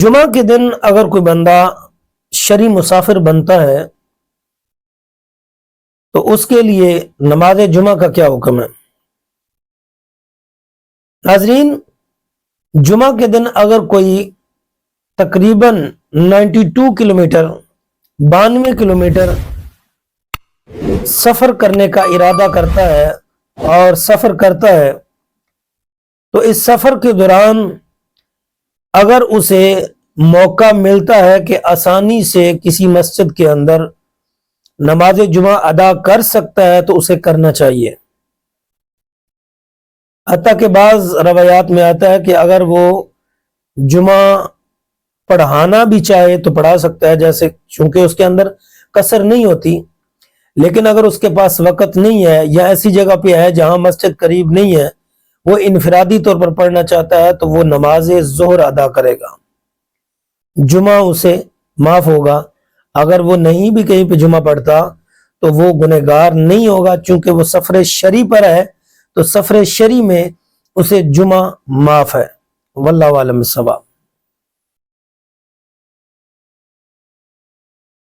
جمعہ کے دن اگر کوئی بندہ شرعی مسافر بنتا ہے تو اس کے لیے نماز جمعہ کا کیا حکم ہے؟ ناظرین، جمعہ کے دن اگر کوئی تقریباً 92 کلومیٹر 92 کلومیٹر سفر کرنے کا ارادہ کرتا ہے اور سفر کرتا ہے تو اس سفر کے دوران اگر اسے موقع ملتا ہے کہ آسانی سے کسی مسجد کے اندر نماز جمعہ ادا کر سکتا ہے تو اسے کرنا چاہیے۔ حتیٰ کہ بعض روایات میں آتا ہے کہ اگر وہ جمعہ پڑھانا بھی چاہے تو پڑھا سکتا ہے، جیسے چونکہ اس کے اندر قصر نہیں ہوتی، لیکن اگر اس کے پاس وقت نہیں ہے یا ایسی جگہ پہ ہے جہاں مسجد قریب نہیں ہے، وہ انفرادی طور پر پڑھنا چاہتا ہے تو وہ نماز ظہر ادا کرے گا، جمعہ اسے معاف ہوگا۔ اگر وہ نہیں بھی کہیں پہ جمعہ پڑھتا تو وہ گنہگار نہیں ہوگا، چونکہ وہ سفر شرعی پر ہے تو سفر شرعی میں اسے جمعہ معاف ہے۔ واللہ اعلم بالصواب۔